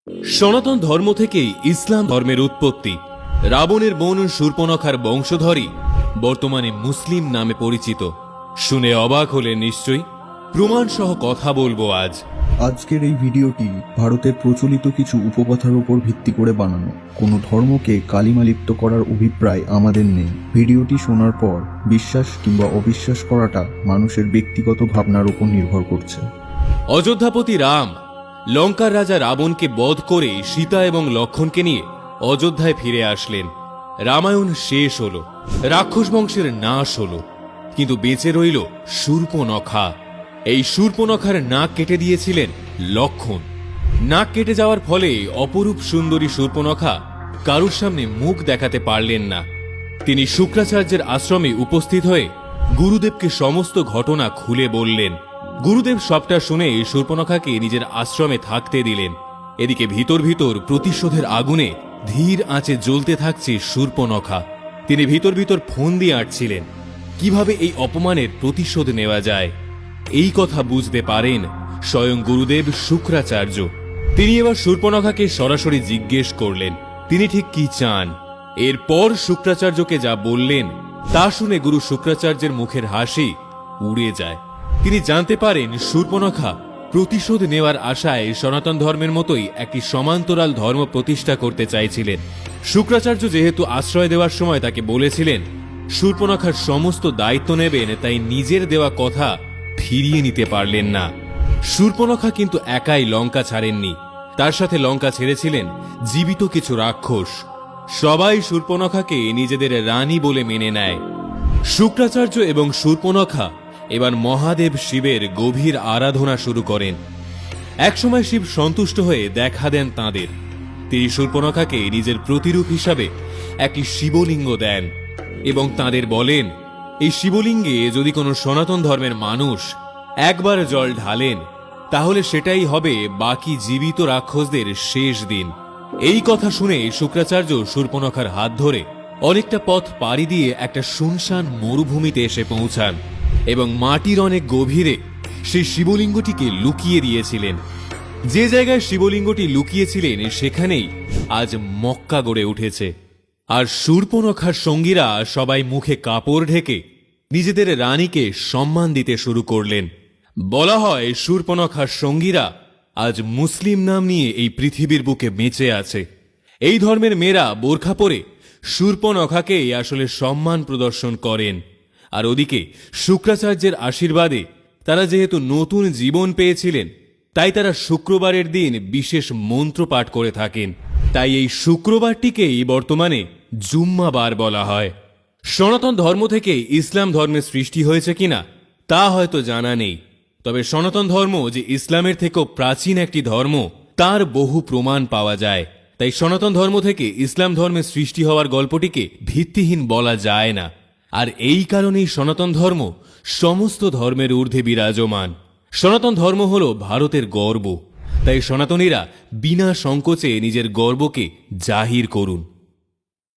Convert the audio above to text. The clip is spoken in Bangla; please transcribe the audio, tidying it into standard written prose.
সনাতন ধর্ম থেকেই ইসলাম ধর্মের উৎপত্তি। রাবণের বোন শূর্পণখার বংশধরই বর্তমানে মুসলিম নামে পরিচিত। শুনে অবাক হলেন নিশ্চয়ই? প্রমাণ সহ কথা বলবো আজ। আজকের এই ভিডিওটি ভারতের প্রচলিত কিছু উপকথার উপর ভিত্তি করে বানানো। কোনো ধর্মকে কালিমালিপ্ত করার অভিপ্রায় আমাদের নেই। ভিডিওটি শোনার পর বিশ্বাস কিংবা অবিশ্বাস করাটা মানুষের ব্যক্তিগত ভাবনার উপর নির্ভর করছে। অযোধ্যাপতি রাম লঙ্কার রাজা রাবণকে বধ করে সীতা এবং লক্ষ্মণকে নিয়ে অযোধ্যায় ফিরে আসলেন। রামায়ণ শেষ হল, রাক্ষস বংশের নাশ হল, কিন্তু বেঁচে রইল শূর্পণখা। এই শূর্পণখার নাক কেটে দিয়েছিলেন লক্ষ্মণ। নাক কেটে যাওয়ার ফলে অপরূপ সুন্দরী শূর্পণখা কারুর সামনে মুখ দেখাতে পারলেন না। তিনি শুক্রাচার্যের আশ্রমে উপস্থিত হয়ে গুরুদেবকে সমস্ত ঘটনা খুলে বললেন। গুরুদেব সবটা শুনে শূর্পণখাকে নিজের আশ্রমে থাকতে দিলেন। এদিকে ভিতর ভিতর প্রতিশোধের আগুনে ধীর আঁচে জ্বলতে থাকছে শূর্পণখা। তিনি ভিতর ভিতর ফোন দিয়ে আঁটছিলেন কিভাবে এই অপমানের প্রতিশোধ নেওয়া যায়। এই কথা বুঝতে পারেন স্বয়ং গুরুদেব শুক্রাচার্য। তিনি এবার শূর্পণখাকে সরাসরি জিজ্ঞেস করলেন তিনি ঠিক কি চান। এরপর শুক্রাচার্যকে যা বললেন তা শুনে গুরু শুক্রাচার্যের মুখের হাসি উড়ে যায়। তিনি জানতে পারেন শূর্পণখা প্রতিশোধ নেওয়ার আশায় সনাতন ধর্মের মতোই একটি সমান্তরাল ধর্ম প্রতিষ্ঠা করতে চাইছিলেন। শুক্রাচার্য যেহেতু আশ্রয় দেওয়ার সময় তাকে বলেছিলেন শূর্পণখার সমস্ত দায়িত্ব নেবেন, তাই নিজের দেওয়া কথা ফিরিয়ে নিতে পারলেন না। শূর্পণখা কিন্তু একাই লঙ্কা ছাড়েননি, তার সাথে লঙ্কা ছেড়েছিলেন জীবিত কিছু রাক্ষস। সবাই শূর্পণখাকে নিজেদের রানী বলে মেনে নেয়। শুক্রাচার্য এবং শূর্পণখা এবার মহাদেব শিবের গভীর আরাধনা শুরু করেন। একসময় শিব সন্তুষ্ট হয়ে দেখা দেন তাঁদের। তিনি শূর্পণখাকে নিজের প্রতিরূপ হিসাবে একটি শিবলিঙ্গ দেন এবং তাঁদের বলেন এই শিবলিঙ্গে যদি কোনো সনাতন ধর্মের মানুষ একবার জল ঢালেন তাহলে সেটাই হবে বাকি জীবিত রাক্ষসদের শেষ দিন। এই কথা শুনে শুক্রাচার্য শূর্পণখার হাত ধরে অনেকটা পথ পাড়ি দিয়ে একটা শুনশান মরুভূমিতে এসে পৌঁছান এবং মাটির অনেক গভীরে সেই শিবলিঙ্গটিকে লুকিয়ে দিয়েছিলেন। যে জায়গায় শিবলিঙ্গটি লুকিয়েছিলেন সেখানেই আজ মক্কা গড়ে উঠেছে। আর শূর্পণখার সঙ্গীরা সবাই মুখে কাপড় ঢেকে নিজেদের রানীকে সম্মান দিতে শুরু করলেন। বলা হয় শূর্পণখার সঙ্গীরা আজ মুসলিম নাম নিয়ে এই পৃথিবীর বুকে বেঁচে আছে। এই ধর্মের মেয়েরা বোরখা পরে শূর্পণখাকে আসলে সম্মান প্রদর্শন করেন। আর ওদিকে শুক্রাচার্যের আশীর্বাদে তারা যেহেতু নতুন জীবন পেয়েছিলেন তাই তারা শুক্রবারের দিন বিশেষ মন্ত্র পাঠ করে থাকেন। তাই এই শুক্রবারটিকেই বর্তমানে জুম্মাবার বলা হয়। সনাতন ধর্ম থেকে ইসলাম ধর্মের সৃষ্টি হয়েছে কিনা তা হয়তো জানা নেই, তবে সনাতন ধর্ম যে ইসলামের থেকেও প্রাচীন একটি ধর্ম তার বহু প্রমাণ পাওয়া যায়। তাই সনাতন ধর্ম থেকে ইসলাম ধর্মের সৃষ্টি হওয়ার গল্পটিকে ভিত্তিহীন বলা যায় না। আর এই কারণেই সনাতন ধর্ম সমস্ত ধর্মের ঊর্ধ্বে বিরাজমান। সনাতন ধর্ম হল ভারতের গর্ব, তাই সনাতনীরা বিনা সংকোচে নিজের গর্বকে জাহির করুন।